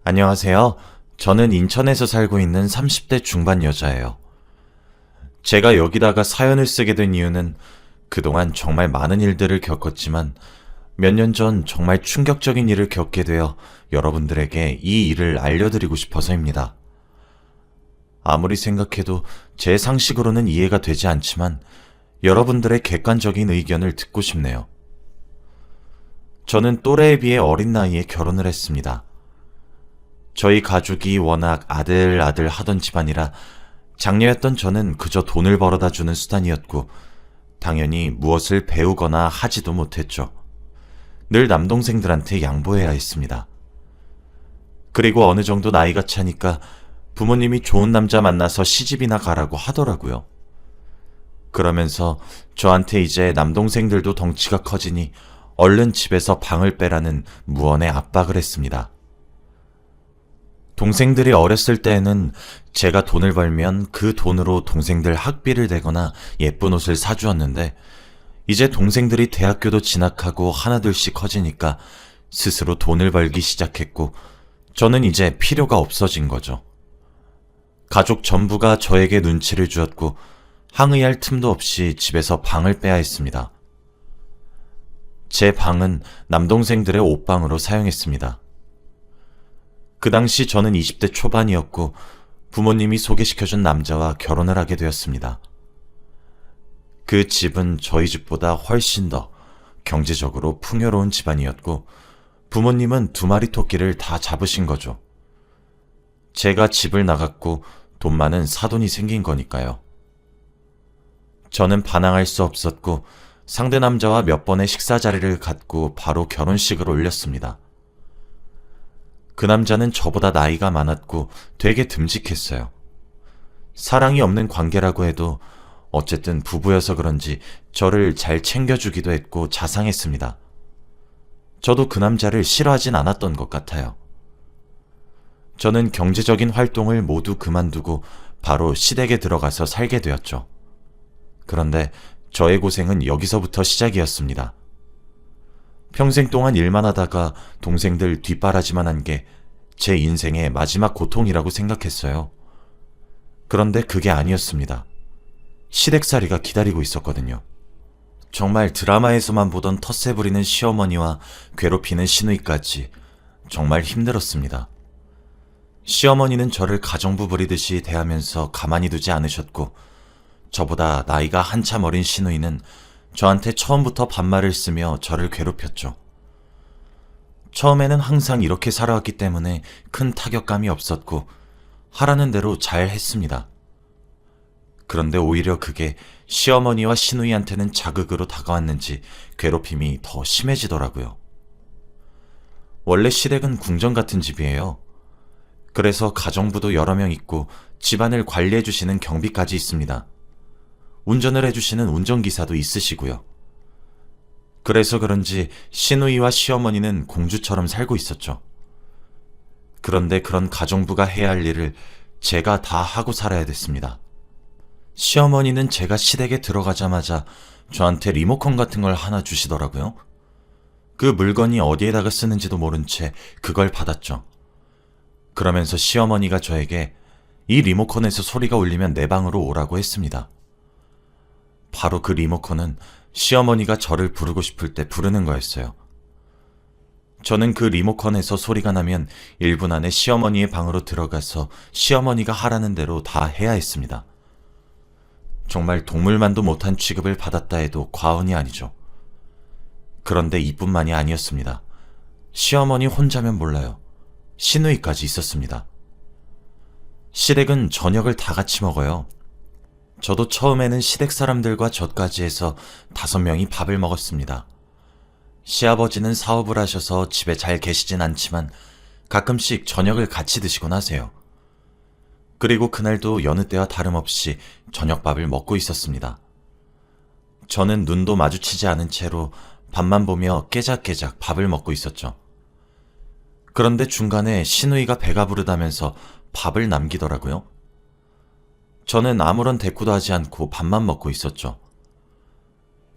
안녕하세요. 저는 인천에서 살고 있는 30대 중반 여자예요. 제가 여기다가 사연을 쓰게 된 이유는 그동안 정말 많은 일들을 겪었지만 몇 년 전 정말 충격적인 일을 겪게 되어 여러분들에게 이 일을 알려드리고 싶어서입니다. 아무리 생각해도 제 상식으로는 이해가 되지 않지만 여러분들의 객관적인 의견을 듣고 싶네요. 저는 또래에 비해 어린 나이에 결혼을 했습니다. 저희 가족이 워낙 아들 하던 집안이라 장녀였던 저는 그저 돈을 벌어다 주는 수단이었고 당연히 무엇을 배우거나 하지도 못했죠. 늘 남동생들한테 양보해야 했습니다. 그리고 어느 정도 나이가 차니까 부모님이 좋은 남자 만나서 시집이나 가라고 하더라고요. 그러면서 저한테 이제 남동생들도 덩치가 커지니 얼른 집에서 방을 빼라는 무언의 압박을 했습니다. 동생들이 어렸을 때에는 제가 돈을 벌면 그 돈으로 동생들 학비를 대거나 예쁜 옷을 사주었는데 이제 동생들이 대학교도 진학하고 하나둘씩 커지니까 스스로 돈을 벌기 시작했고 저는 이제 필요가 없어진 거죠. 가족 전부가 저에게 눈치를 주었고 항의할 틈도 없이 집에서 방을 빼야 했습니다. 제 방은 남동생들의 옷방으로 사용했습니다. 그 당시 저는 20대 초반이었고 부모님이 소개시켜준 남자와 결혼을 하게 되었습니다. 그 집은 저희 집보다 훨씬 더 경제적으로 풍요로운 집안이었고 부모님은 2마리 토끼를 다 잡으신 거죠. 제가 집을 나갔고 돈 많은 사돈이 생긴 거니까요. 저는 반항할 수 없었고 상대 남자와 몇 번의 식사 자리를 갖고 바로 결혼식을 올렸습니다. 그 남자는 저보다 나이가 많았고 되게 듬직했어요. 사랑이 없는 관계라고 해도 어쨌든 부부여서 그런지 저를 잘 챙겨주기도 했고 자상했습니다. 저도 그 남자를 싫어하진 않았던 것 같아요. 저는 경제적인 활동을 모두 그만두고 바로 시댁에 들어가서 살게 되었죠. 그런데 저의 고생은 여기서부터 시작이었습니다. 평생 동안 일만 하다가 동생들 뒷바라지만 한 게 제 인생의 마지막 고통이라고 생각했어요. 그런데 그게 아니었습니다. 시댁살이가 기다리고 있었거든요. 정말 드라마에서만 보던 텃세 부리는 시어머니와 괴롭히는 시누이까지 정말 힘들었습니다. 시어머니는 저를 가정부 부리듯이 대하면서 가만히 두지 않으셨고 저보다 나이가 한참 어린 시누이는 저한테 처음부터 반말을 쓰며 저를 괴롭혔죠. 처음에는 항상 이렇게 살아왔기 때문에 큰 타격감이 없었고 하라는 대로 잘 했습니다. 그런데 오히려 그게 시어머니와 시누이한테는 자극으로 다가왔는지 괴롭힘이 더 심해지더라고요. 원래 시댁은 궁전 같은 집이에요. 그래서 가정부도 여러 명 있고 집안을 관리해주시는 경비까지 있습니다. 운전을 해주시는 운전기사도 있으시고요. 그래서 그런지 시누이와 시어머니는 공주처럼 살고 있었죠. 그런데 그런 가정부가 해야 할 일을 제가 다 하고 살아야 됐습니다. 시어머니는 제가 시댁에 들어가자마자 저한테 리모컨 같은 걸 하나 주시더라고요. 그 물건이 어디에다가 쓰는지도 모른 채 그걸 받았죠. 그러면서 시어머니가 저에게 이 리모컨에서 소리가 울리면 내 방으로 오라고 했습니다. 바로 그 리모컨은 시어머니가 저를 부르고 싶을 때 부르는 거였어요. 저는 그 리모컨에서 소리가 나면 1분 안에 시어머니의 방으로 들어가서 시어머니가 하라는 대로 다 해야 했습니다. 정말 동물만도 못한 취급을 받았다 해도 과언이 아니죠. 그런데 이뿐만이 아니었습니다. 시어머니 혼자면 몰라요. 시누이까지 있었습니다. 시댁은 저녁을 다 같이 먹어요. 저도 처음에는 시댁 사람들과 저까지 해서 5명이 밥을 먹었습니다. 시아버지는 사업을 하셔서 집에 잘 계시진 않지만 가끔씩 저녁을 같이 드시곤 하세요. 그리고 그날도 여느 때와 다름없이 저녁밥을 먹고 있었습니다. 저는 눈도 마주치지 않은 채로 밥만 보며 깨작깨작 밥을 먹고 있었죠. 그런데 중간에 시누이가 배가 부르다면서 밥을 남기더라고요. 저는 아무런 대꾸도 하지 않고 밥만 먹고 있었죠.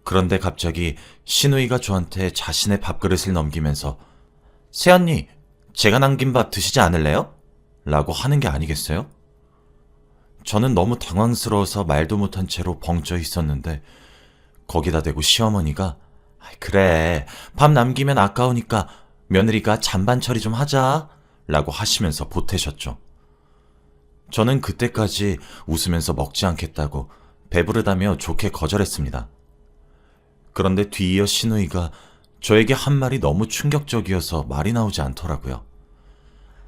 그런데 갑자기 시누이가 저한테 자신의 밥그릇을 넘기면서 새언니, 제가 남긴 밥 드시지 않을래요? 라고 하는 게 아니겠어요? 저는 너무 당황스러워서 말도 못한 채로 벙쪄 있었는데 거기다 대고 시어머니가 그래, 밥 남기면 아까우니까 며느리가 잔반 처리 좀 하자 라고 하시면서 보태셨죠. 저는 그때까지 웃으면서 먹지 않겠다고 배부르다며 좋게 거절했습니다. 그런데 뒤이어 시누이가 저에게 한 말이 너무 충격적이어서 말이 나오지 않더라고요.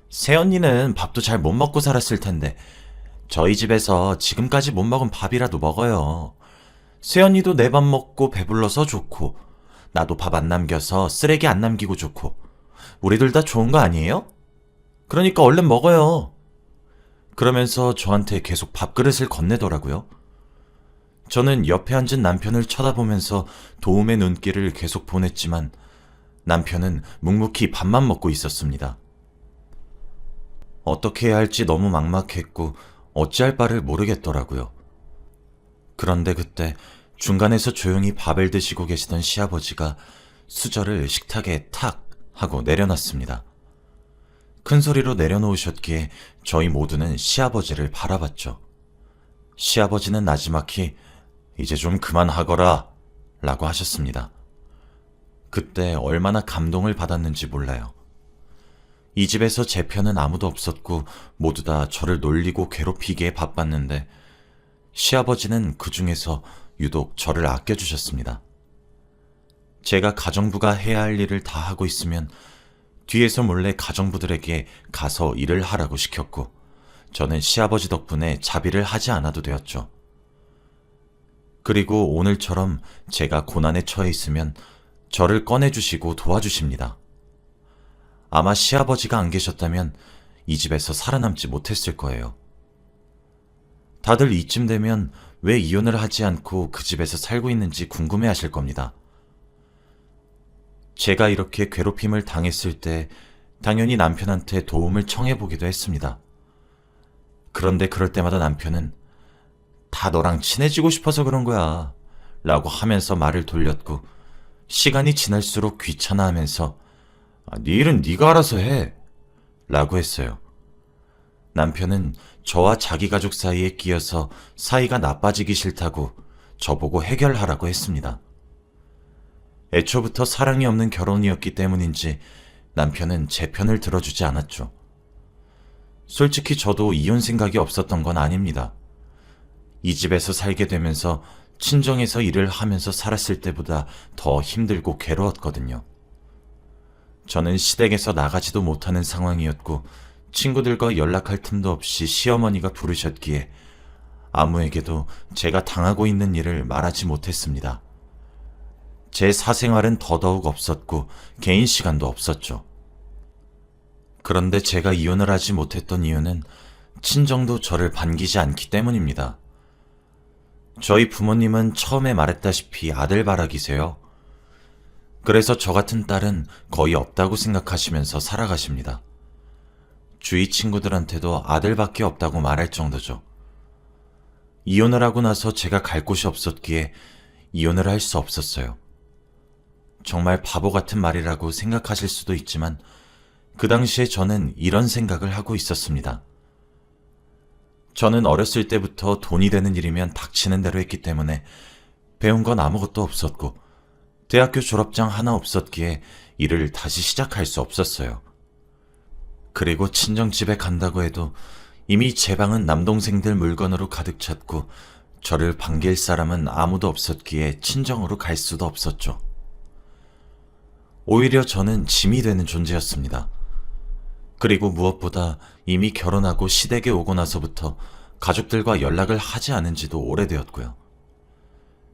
새언니는 밥도 잘 못 먹고 살았을 텐데 저희 집에서 지금까지 못 먹은 밥이라도 먹어요. 새언니도 내 밥 먹고 배불러서 좋고 나도 밥 안 남겨서 쓰레기 안 남기고 좋고 우리들 다 좋은 거 아니에요? 그러니까 얼른 먹어요. 그러면서 저한테 계속 밥그릇을 건네더라고요. 저는 옆에 앉은 남편을 쳐다보면서 도움의 눈길을 계속 보냈지만 남편은 묵묵히 밥만 먹고 있었습니다. 어떻게 해야 할지 너무 막막했고 어찌할 바를 모르겠더라고요. 그런데 그때 중간에서 조용히 밥을 드시고 계시던 시아버지가 수저를 식탁에 탁 하고 내려놨습니다. 큰 소리로 내려놓으셨기에 저희 모두는 시아버지를 바라봤죠. 시아버지는 나지막히 이제 좀 그만하거라 라고 하셨습니다. 그때 얼마나 감동을 받았는지 몰라요. 이 집에서 제 편은 아무도 없었고 모두 다 저를 놀리고 괴롭히기에 바빴는데 시아버지는 그 중에서 유독 저를 아껴주셨습니다. 제가 가정부가 해야 할 일을 다 하고 있으면 뒤에서 몰래 가정부들에게 가서 일을 하라고 시켰고 저는 시아버지 덕분에 자비를 하지 않아도 되었죠. 그리고 오늘처럼 제가 고난에 처해 있으면 저를 꺼내주시고 도와주십니다. 아마 시아버지가 안 계셨다면 이 집에서 살아남지 못했을 거예요. 다들 이쯤 되면 왜 이혼을 하지 않고 그 집에서 살고 있는지 궁금해 하실 겁니다. 제가 이렇게 괴롭힘을 당했을 때 당연히 남편한테 도움을 청해보기도 했습니다. 그런데 그럴 때마다 남편은 다 너랑 친해지고 싶어서 그런 거야 라고 하면서 말을 돌렸고 시간이 지날수록 귀찮아하면서 네 일은 네가 알아서 해 라고 했어요. 남편은 저와 자기 가족 사이에 끼어서 사이가 나빠지기 싫다고 저보고 해결하라고 했습니다. 애초부터 사랑이 없는 결혼이었기 때문인지 남편은 제 편을 들어주지 않았죠. 솔직히 저도 이혼 생각이 없었던 건 아닙니다. 이 집에서 살게 되면서 친정에서 일을 하면서 살았을 때보다 더 힘들고 괴로웠거든요. 저는 시댁에서 나가지도 못하는 상황이었고 친구들과 연락할 틈도 없이 시어머니가 부르셨기에 아무에게도 제가 당하고 있는 일을 말하지 못했습니다. 제 사생활은 더더욱 없었고 개인 시간도 없었죠. 그런데 제가 이혼을 하지 못했던 이유는 친정도 저를 반기지 않기 때문입니다. 저희 부모님은 처음에 말했다시피 아들바라기세요. 그래서 저 같은 딸은 거의 없다고 생각하시면서 살아가십니다. 주위 친구들한테도 아들밖에 없다고 말할 정도죠. 이혼을 하고 나서 제가 갈 곳이 없었기에 이혼을 할 수 없었어요. 정말 바보 같은 말이라고 생각하실 수도 있지만 그 당시에 저는 이런 생각을 하고 있었습니다. 저는 어렸을 때부터 돈이 되는 일이면 닥치는 대로 했기 때문에 배운 건 아무것도 없었고 대학교 졸업장 하나 없었기에 일을 다시 시작할 수 없었어요. 그리고 친정집에 간다고 해도 이미 제 방은 남동생들 물건으로 가득 찼고 저를 반길 사람은 아무도 없었기에 친정으로 갈 수도 없었죠. 오히려 저는 짐이 되는 존재였습니다. 그리고 무엇보다 이미 결혼하고 시댁에 오고 나서부터 가족들과 연락을 하지 않은 지도 오래되었고요.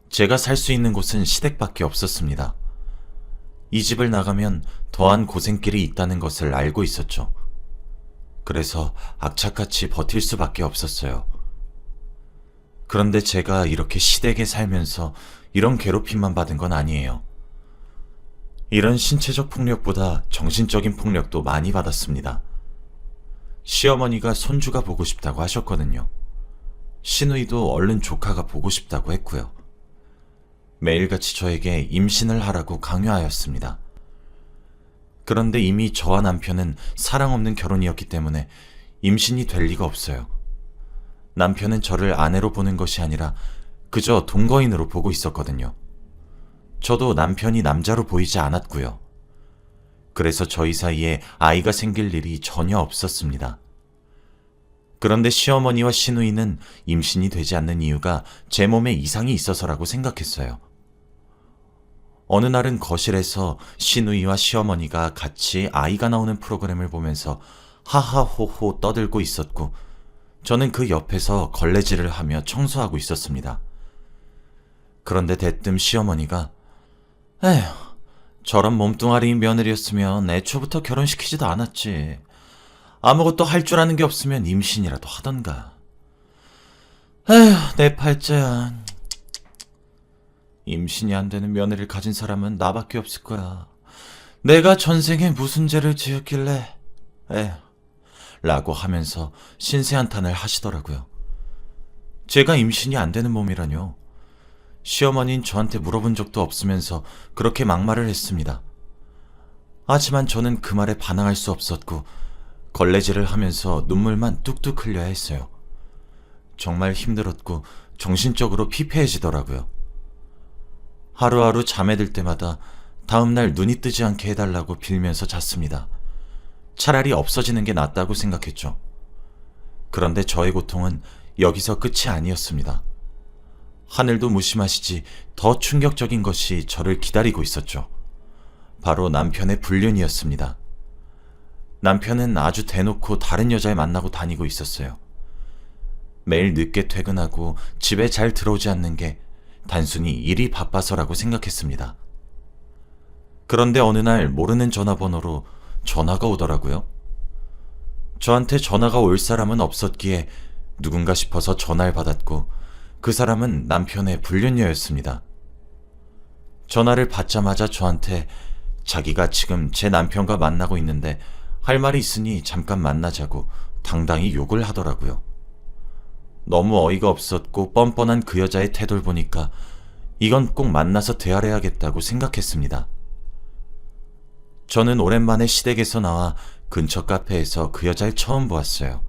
제가 살 수 있는 곳은 시댁밖에 없었습니다. 이 집을 나가면 더한 고생길이 있다는 것을 알고 있었죠. 그래서 악착같이 버틸 수밖에 없었어요. 그런데 제가 이렇게 시댁에 살면서 이런 괴롭힘만 받은 건 아니에요. 이런 신체적 폭력보다 정신적인 폭력도 많이 받았습니다. 시어머니가 손주가 보고 싶다고 하셨거든요. 시누이도 얼른 조카가 보고 싶다고 했고요. 매일같이 저에게 임신을 하라고 강요하였습니다. 그런데 이미 저와 남편은 사랑 없는 결혼이었기 때문에 임신이 될 리가 없어요. 남편은 저를 아내로 보는 것이 아니라 그저 동거인으로 보고 있었거든요. 저도 남편이 남자로 보이지 않았고요. 그래서 저희 사이에 아이가 생길 일이 전혀 없었습니다. 그런데 시어머니와 시누이는 임신이 되지 않는 이유가 제 몸에 이상이 있어서라고 생각했어요. 어느 날은 거실에서 시누이와 시어머니가 같이 아이가 나오는 프로그램을 보면서 하하호호 떠들고 있었고, 저는 그 옆에서 걸레질을 하며 청소하고 있었습니다. 그런데 대뜸 시어머니가 에휴, 저런 몸뚱아리인 며느리였으면 애초부터 결혼시키지도 않았지. 아무것도 할 줄 아는 게 없으면 임신이라도 하던가. 에휴, 내 팔자야. 임신이 안 되는 며느리를 가진 사람은 나밖에 없을 거야. 내가 전생에 무슨 죄를 지었길래. 에휴, 라고 하면서 신세한탄을 하시더라고요. 제가 임신이 안 되는 몸이라뇨. 시어머니는 저한테 물어본 적도 없으면서 그렇게 막말을 했습니다. 하지만 저는 그 말에 반항할 수 없었고 걸레질을 하면서 눈물만 뚝뚝 흘려야 했어요. 정말 힘들었고 정신적으로 피폐해지더라고요. 하루하루 잠에 들 때마다 다음날 눈이 뜨지 않게 해달라고 빌면서 잤습니다. 차라리 없어지는 게 낫다고 생각했죠. 그런데 저의 고통은 여기서 끝이 아니었습니다. 하늘도 무심하시지 더 충격적인 것이 저를 기다리고 있었죠. 바로 남편의 불륜이었습니다. 남편은 아주 대놓고 다른 여자를 만나고 다니고 있었어요. 매일 늦게 퇴근하고 집에 잘 들어오지 않는 게 단순히 일이 바빠서라고 생각했습니다. 그런데 어느 날 모르는 전화번호로 전화가 오더라고요. 저한테 전화가 올 사람은 없었기에 누군가 싶어서 전화를 받았고 그 사람은 남편의 불륜녀였습니다. 전화를 받자마자 저한테 자기가 지금 제 남편과 만나고 있는데 할 말이 있으니 잠깐 만나자고 당당히 욕을 하더라고요. 너무 어이가 없었고 뻔뻔한 그 여자의 태도를 보니까 이건 꼭 만나서 대화해야겠다고 생각했습니다. 저는 오랜만에 시댁에서 나와 근처 카페에서 그 여자를 처음 보았어요.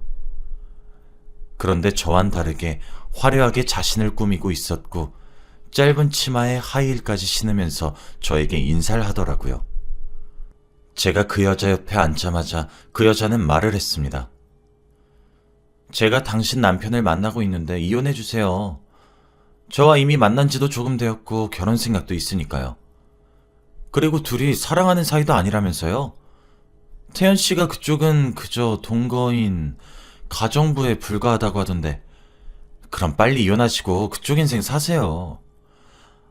그런데 저와는 다르게 화려하게 자신을 꾸미고 있었고 짧은 치마에 하이힐까지 신으면서 저에게 인사를 하더라고요. 제가 그 여자 옆에 앉자마자 그 여자는 말을 했습니다. 제가 당신 남편을 만나고 있는데 이혼해주세요. 저와 이미 만난 지도 조금 되었고 결혼 생각도 있으니까요. 그리고 둘이 사랑하는 사이도 아니라면서요. 태연 씨가 그쪽은 그저 동거인, 가정부에 불과하다고 하던데 그럼 빨리 이혼하시고 그쪽 인생 사세요.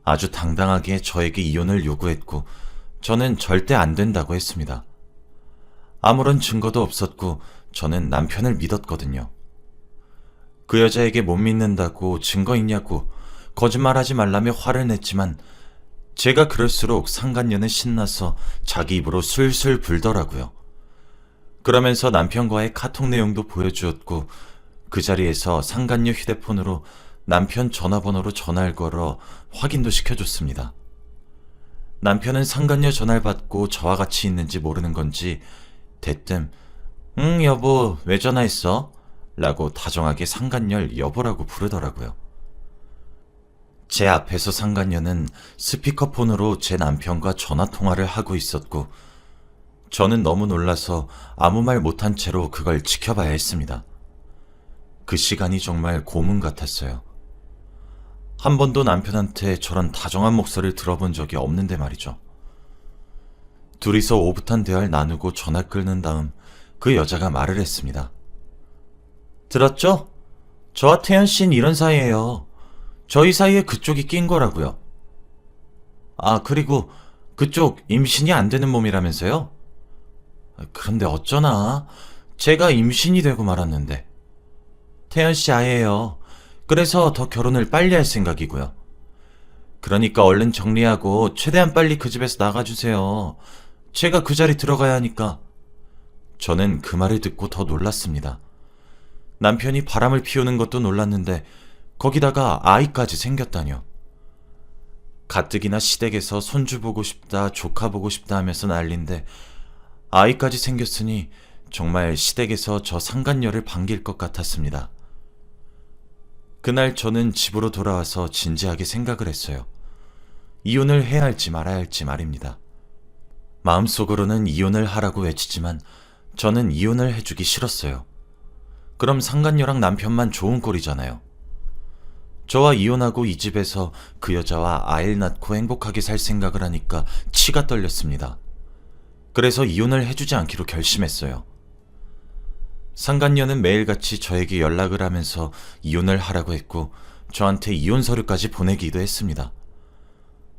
아주 당당하게 저에게 이혼을 요구했고 저는 절대 안 된다고 했습니다. 아무런 증거도 없었고 저는 남편을 믿었거든요. 그 여자에게 못 믿는다고 증거 있냐고 거짓말하지 말라며 화를 냈지만 제가 그럴수록 상간녀는 신나서 자기 입으로 술술 불더라고요. 그러면서 남편과의 카톡 내용도 보여주었고 그 자리에서 상간녀 휴대폰으로 남편 전화번호로 전화를 걸어 확인도 시켜줬습니다. 남편은 상간녀 전화를 받고 저와 같이 있는지 모르는 건지 대뜸 응 여보 왜 전화했어? 라고 다정하게 상간녀를 여보라고 부르더라고요. 제 앞에서 상간녀는 스피커폰으로 제 남편과 전화통화를 하고 있었고 저는 너무 놀라서 아무 말 못한 채로 그걸 지켜봐야 했습니다. 그 시간이 정말 고문 같았어요. 한 번도 남편한테 저런 다정한 목소리를 들어본 적이 없는데 말이죠. 둘이서 오붓한 대화를 나누고 전화 끊는 다음 그 여자가 말을 했습니다. 들었죠? 저와 태연 씨는 이런 사이예요. 저희 사이에 그쪽이 낀 거라고요. 아, 그리고 그쪽 임신이 안 되는 몸이라면서요? 그런데 어쩌나 제가 임신이 되고 말았는데. 태연 씨 아예요. 그래서 더 결혼을 빨리 할 생각이고요. 그러니까 얼른 정리하고 최대한 빨리 그 집에서 나가주세요. 제가 그 자리 들어가야 하니까. 저는 그 말을 듣고 더 놀랐습니다. 남편이 바람을 피우는 것도 놀랐는데 거기다가 아이까지 생겼다뇨. 가뜩이나 시댁에서 손주 보고 싶다, 조카 보고 싶다 하면서 난린데 아이까지 생겼으니 정말 시댁에서 저 상간녀를 반길 것 같았습니다. 그날 저는 집으로 돌아와서 진지하게 생각을 했어요. 이혼을 해야 할지 말아야 할지 말입니다. 마음속으로는 이혼을 하라고 외치지만 저는 이혼을 해주기 싫었어요. 그럼 상간녀랑 남편만 좋은 꼴이잖아요. 저와 이혼하고 이 집에서 그 여자와 아이를 낳고 행복하게 살 생각을 하니까 치가 떨렸습니다. 그래서 이혼을 해주지 않기로 결심했어요. 상간녀는 매일같이 저에게 연락을 하면서 이혼을 하라고 했고 저한테 이혼 서류까지 보내기도 했습니다.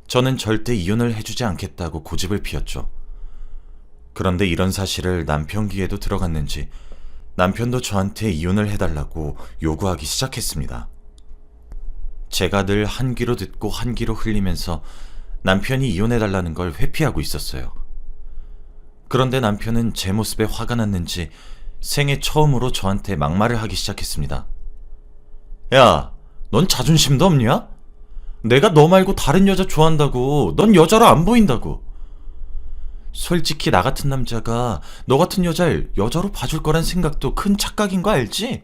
저는 절대 이혼을 해주지 않겠다고 고집을 피웠죠. 그런데 이런 사실을 남편 귀에도 들어갔는지 남편도 저한테 이혼을 해달라고 요구하기 시작했습니다. 제가 늘 한 귀로 듣고 한 귀로 흘리면서 남편이 이혼해달라는 걸 회피하고 있었어요. 그런데 남편은 제 모습에 화가 났는지 생애 처음으로 저한테 막말을 하기 시작했습니다. 야, 넌 자존심도 없냐? 내가 너 말고 다른 여자 좋아한다고. 넌 여자로 안 보인다고. 솔직히 나 같은 남자가 너 같은 여자를 여자로 봐줄 거란 생각도 큰 착각인 거 알지?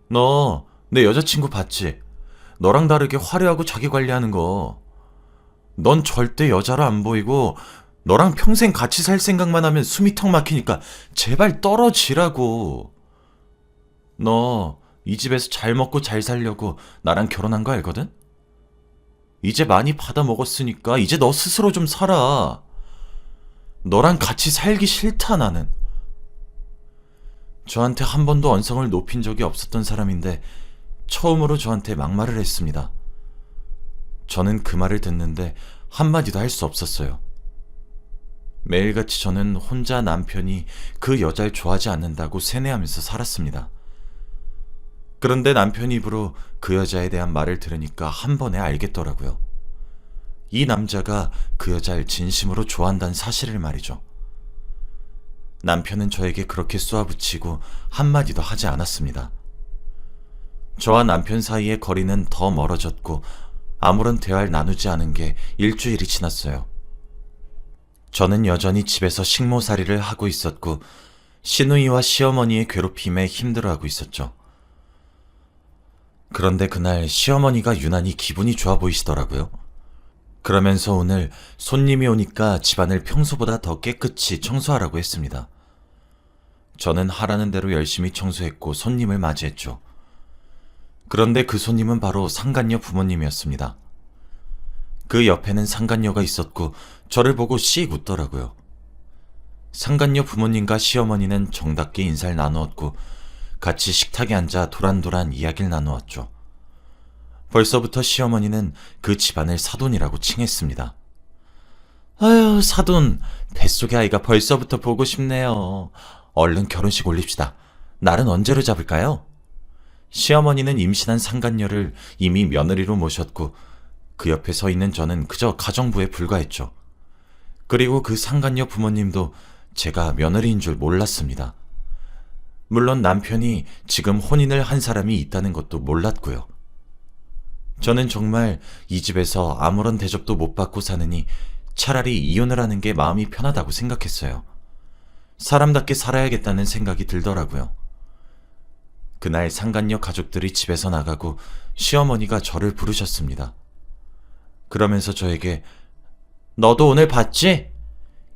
너 내 여자친구 봤지? 너랑 다르게 화려하고 자기 관리하는 거. 넌 절대 여자로 안 보이고 너랑 평생 같이 살 생각만 하면 숨이 턱 막히니까 제발 떨어지라고. 너 이 집에서 잘 먹고 잘 살려고 나랑 결혼한 거 알거든? 이제 많이 받아 먹었으니까 이제 너 스스로 좀 살아. 너랑 같이 살기 싫다 나는. 저한테 한 번도 언성을 높인 적이 없었던 사람인데 처음으로 저한테 막말을 했습니다. 저는 그 말을 듣는데 한마디도 할 수 없었어요. 매일같이 저는 혼자 남편이 그 여자를 좋아하지 않는다고 세뇌하면서 살았습니다. 그런데 남편 입으로 그 여자에 대한 말을 들으니까 한 번에 알겠더라고요. 이 남자가 그 여자를 진심으로 좋아한다는 사실을 말이죠. 남편은 저에게 그렇게 쏘아붙이고 한마디도 하지 않았습니다. 저와 남편 사이의 거리는 더 멀어졌고 아무런 대화를 나누지 않은 게 일주일이 지났어요. 저는 여전히 집에서 식모살이를 하고 있었고 시누이와 시어머니의 괴롭힘에 힘들어하고 있었죠. 그런데 그날 시어머니가 유난히 기분이 좋아 보이시더라고요. 그러면서 오늘 손님이 오니까 집안을 평소보다 더 깨끗이 청소하라고 했습니다. 저는 하라는 대로 열심히 청소했고 손님을 맞이했죠. 그런데 그 손님은 바로 상간녀 부모님이었습니다. 그 옆에는 상간녀가 있었고 저를 보고 씩 웃더라고요. 상간녀 부모님과 시어머니는 정답게 인사를 나누었고 같이 식탁에 앉아 도란도란 이야기를 나누었죠. 벌써부터 시어머니는 그 집안을 사돈이라고 칭했습니다. 아유, 사돈, 뱃속의 아이가 벌써부터 보고 싶네요. 얼른 결혼식 올립시다. 날은 언제로 잡을까요? 시어머니는 임신한 상간녀를 이미 며느리로 모셨고 그 옆에 서 있는 저는 그저 가정부에 불과했죠. 그리고 그 상간녀 부모님도 제가 며느리인 줄 몰랐습니다. 물론 남편이 지금 혼인을 한 사람이 있다는 것도 몰랐고요. 저는 정말 이 집에서 아무런 대접도 못 받고 사느니 차라리 이혼을 하는 게 마음이 편하다고 생각했어요. 사람답게 살아야겠다는 생각이 들더라고요. 그날 상간녀 가족들이 집에서 나가고 시어머니가 저를 부르셨습니다. 그러면서 저에게 너도 오늘 봤지?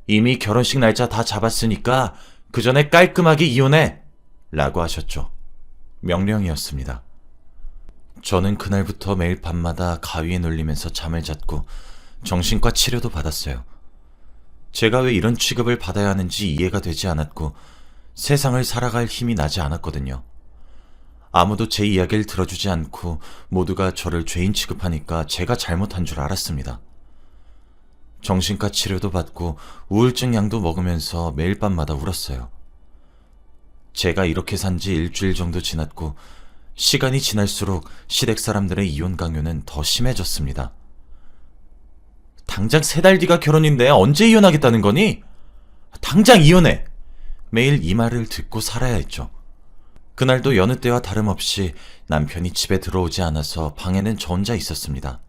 이미 결혼식 날짜 다 잡았으니까 그 전에 깔끔하게 이혼해! 라고 하셨죠. 명령이었습니다. 저는 그날부터 매일 밤마다 가위에 눌리면서 잠을 잤고 정신과 치료도 받았어요. 제가 왜 이런 취급을 받아야 하는지 이해가 되지 않았고 세상을 살아갈 힘이 나지 않았거든요. 아무도 제 이야기를 들어주지 않고 모두가 저를 죄인 취급하니까 제가 잘못한 줄 알았습니다. 정신과 치료도 받고 우울증 약도 먹으면서 매일 밤마다 울었어요. 제가 이렇게 산 지 일주일 정도 지났고 시간이 지날수록 시댁 사람들의 이혼 강요는 더 심해졌습니다. 당장 3달 뒤가 결혼인데 언제 이혼하겠다는 거니? 당장 이혼해! 매일 이 말을 듣고 살아야 했죠. 그날도 여느 때와 다름없이 남편이 집에 들어오지 않아서 방에는 저 혼자 있었습니다.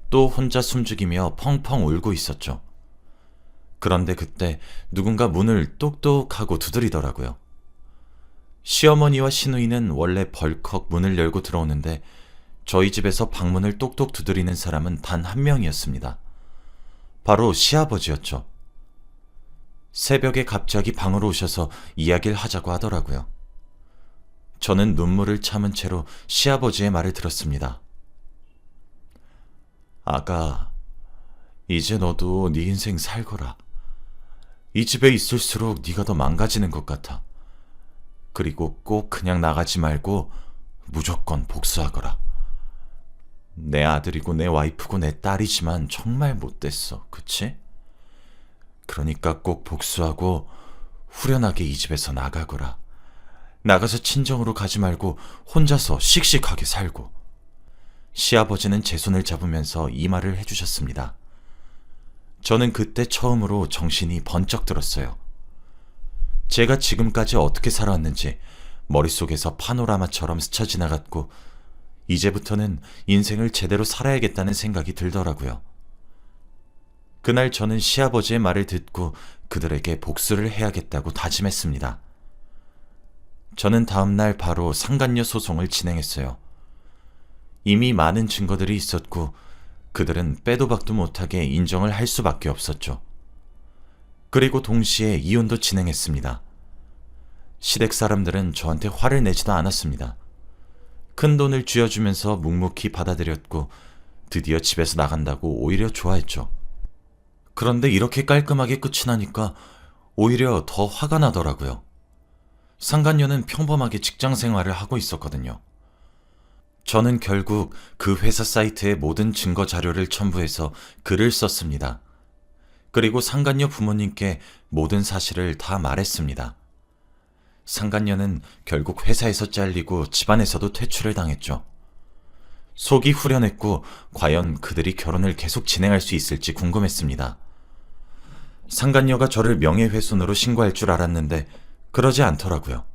또 혼자 숨죽이며 펑펑 울고 있었죠. 그런데 그때 누군가 문을 똑똑하고 두드리더라고요. 시어머니와 시누이는 원래 벌컥 문을 열고 들어오는데 저희 집에서 방문을 똑똑 두드리는 사람은 단 한 명이었습니다. 바로 시아버지였죠. 새벽에 갑자기 방으로 오셔서 이야기를 하자고 하더라고요. 저는 눈물을 참은 채로 시아버지의 말을 들었습니다. 아가, 이제 너도 네 인생 살거라. 이 집에 있을수록 네가 더 망가지는 것 같아. 그리고 꼭 그냥 나가지 말고 무조건 복수하거라. 내 아들이고 내 와이프고 내 딸이지만 정말 못됐어. 그치? 그러니까 꼭 복수하고 후련하게 이 집에서 나가거라. 나가서 친정으로 가지 말고 혼자서 씩씩하게 살고. 시아버지는 제 손을 잡으면서 이 말을 해주셨습니다. 저는 그때 처음으로 정신이 번쩍 들었어요. 제가 지금까지 어떻게 살아왔는지 머릿속에서 파노라마처럼 스쳐 지나갔고 이제부터는 인생을 제대로 살아야겠다는 생각이 들더라고요. 그날 저는 시아버지의 말을 듣고 그들에게 복수를 해야겠다고 다짐했습니다. 저는 다음날 바로 상간녀 소송을 진행했어요. 이미 많은 증거들이 있었고 그들은 빼도 박도 못하게 인정을 할 수밖에 없었죠. 그리고 동시에 이혼도 진행했습니다. 시댁 사람들은 저한테 화를 내지도 않았습니다. 큰 돈을 쥐어주면서 묵묵히 받아들였고 드디어 집에서 나간다고 오히려 좋아했죠. 그런데 이렇게 깔끔하게 끝이 나니까 오히려 더 화가 나더라고요. 상간녀는 평범하게 직장 생활을 하고 있었거든요. 저는 결국 그 회사 사이트에 모든 증거 자료를 첨부해서 글을 썼습니다. 그리고 상간녀 부모님께 모든 사실을 다 말했습니다. 상간녀는 결국 회사에서 잘리고 집안에서도 퇴출을 당했죠. 속이 후련했고 과연 그들이 결혼을 계속 진행할 수 있을지 궁금했습니다. 상간녀가 저를 명예훼손으로 신고할 줄 알았는데 그러지 않더라고요.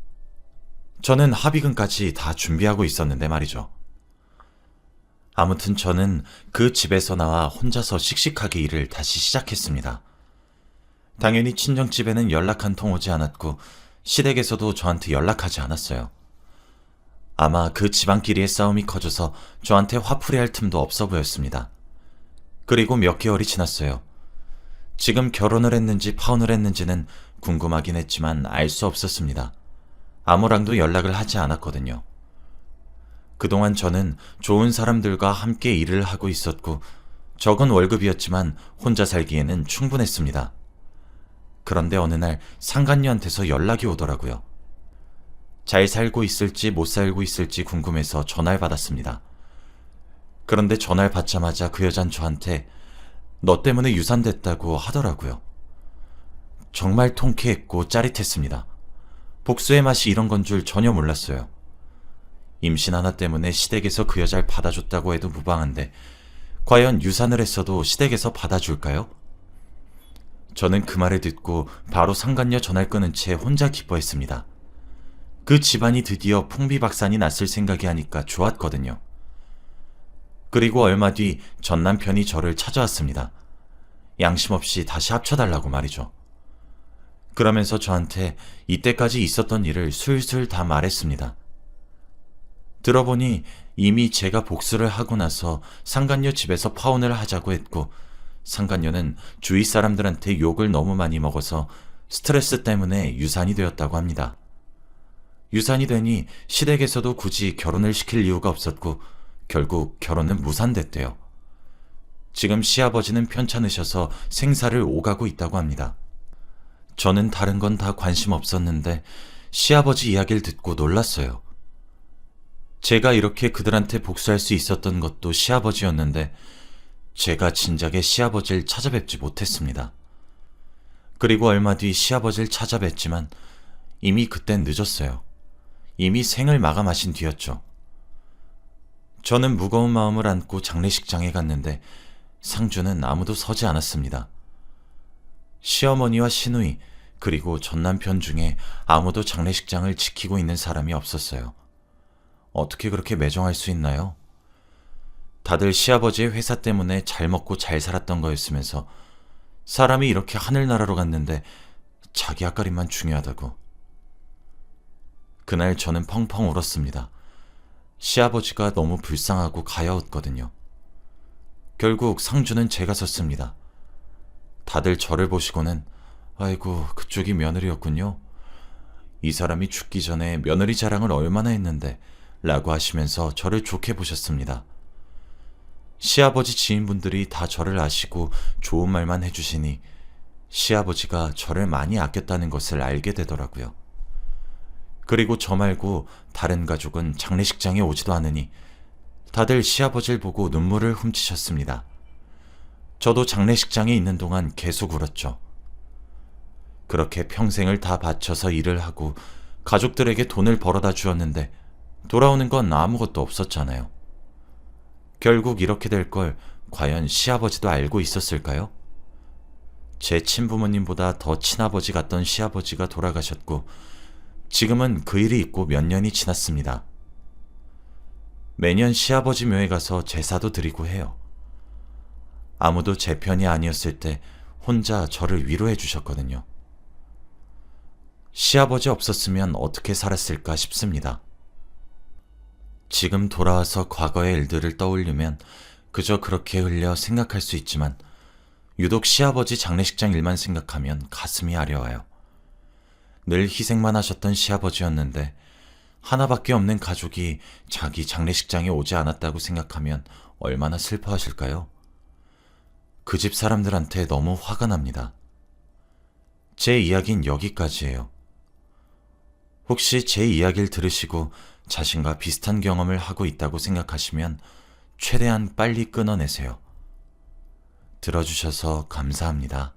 저는 합의금까지 다 준비하고 있었는데 말이죠. 아무튼 저는 그 집에서 나와 혼자서 씩씩하게 일을 다시 시작했습니다. 당연히 친정집에는 연락 한 통 오지 않았고 시댁에서도 저한테 연락하지 않았어요. 아마 그 집안끼리의 싸움이 커져서 저한테 화풀이할 틈도 없어 보였습니다. 그리고 몇 개월이 지났어요. 지금 결혼을 했는지 파혼을 했는지는 궁금하긴 했지만 알 수 없었습니다. 아무랑도 연락을 하지 않았거든요. 그동안 저는 좋은 사람들과 함께 일을 하고 있었고 적은 월급이었지만 혼자 살기에는 충분했습니다. 그런데 어느 날 상간녀한테서 연락이 오더라고요. 잘 살고 있을지 못 살고 있을지 궁금해서 전화를 받았습니다. 그런데 전화를 받자마자 그 여잔 저한테 너 때문에 유산됐다고 하더라고요. 정말 통쾌했고 짜릿했습니다. 복수의 맛이 이런 건 줄 전혀 몰랐어요. 임신 하나 때문에 시댁에서 그 여자를 받아줬다고 해도 무방한데 과연 유산을 했어도 시댁에서 받아줄까요? 저는 그 말을 듣고 바로 상간녀 전화를 끊은 채 혼자 기뻐했습니다. 그 집안이 드디어 풍비박산이 났을 생각이 하니까 좋았거든요. 그리고 얼마 뒤 전 남편이 저를 찾아왔습니다. 양심 없이 다시 합쳐달라고 말이죠. 그러면서 저한테 이때까지 있었던 일을 술술 다 말했습니다. 들어보니 이미 제가 복수를 하고 나서 상간녀 집에서 파혼을 하자고 했고 상간녀는 주위 사람들한테 욕을 너무 많이 먹어서 스트레스 때문에 유산이 되었다고 합니다. 유산이 되니 시댁에서도 굳이 결혼을 시킬 이유가 없었고 결국 결혼은 무산됐대요. 지금 시아버지는 편찮으셔서 생사를 오가고 있다고 합니다. 저는 다른 건 다 관심 없었는데 시아버지 이야기를 듣고 놀랐어요. 제가 이렇게 그들한테 복수할 수 있었던 것도 시아버지였는데 제가 진작에 시아버지를 찾아뵙지 못했습니다. 그리고 얼마 뒤 시아버지를 찾아뵙지만 이미 그땐 늦었어요. 이미 생을 마감하신 뒤였죠. 저는 무거운 마음을 안고 장례식장에 갔는데 상주는 아무도 서지 않았습니다. 시어머니와 시누이 그리고 전남편 중에 아무도 장례식장을 지키고 있는 사람이 없었어요. 어떻게 그렇게 매정할 수 있나요? 다들 시아버지의 회사 때문에 잘 먹고 잘 살았던 거였으면서 사람이 이렇게 하늘나라로 갔는데 자기 앞가림만 중요하다고. 그날 저는 펑펑 울었습니다. 시아버지가 너무 불쌍하고 가여웠거든요. 결국 상주는 제가 섰습니다. 다들 저를 보시고는 아이고, 그쪽이 며느리였군요. 이 사람이 죽기 전에 며느리 자랑을 얼마나 했는데 라고 하시면서 저를 좋게 보셨습니다. 시아버지 지인분들이 다 저를 아시고 좋은 말만 해주시니 시아버지가 저를 많이 아꼈다는 것을 알게 되더라고요. 그리고 저 말고 다른 가족은 장례식장에 오지도 않으니 다들 시아버지를 보고 눈물을 훔치셨습니다. 저도 장례식장에 있는 동안 계속 울었죠. 그렇게 평생을 다 바쳐서 일을 하고 가족들에게 돈을 벌어다 주었는데 돌아오는 건 아무것도 없었잖아요. 결국 이렇게 될 걸 과연 시아버지도 알고 있었을까요? 제 친부모님보다 더 친아버지 같던 시아버지가 돌아가셨고 지금은 그 일이 있고 몇 년이 지났습니다. 매년 시아버지 묘에 가서 제사도 드리고 해요. 아무도 제 편이 아니었을 때 혼자 저를 위로해 주셨거든요. 시아버지 없었으면 어떻게 살았을까 싶습니다. 지금 돌아와서 과거의 일들을 떠올리면 그저 그렇게 흘려 생각할 수 있지만 유독 시아버지 장례식장 일만 생각하면 가슴이 아려와요. 늘 희생만 하셨던 시아버지였는데 하나밖에 없는 가족이 자기 장례식장에 오지 않았다고 생각하면 얼마나 슬퍼하실까요? 그 집 사람들한테 너무 화가 납니다. 제 이야기는 여기까지예요. 혹시 제 이야기를 들으시고 자신과 비슷한 경험을 하고 있다고 생각하시면 최대한 빨리 끊어내세요. 들어주셔서 감사합니다.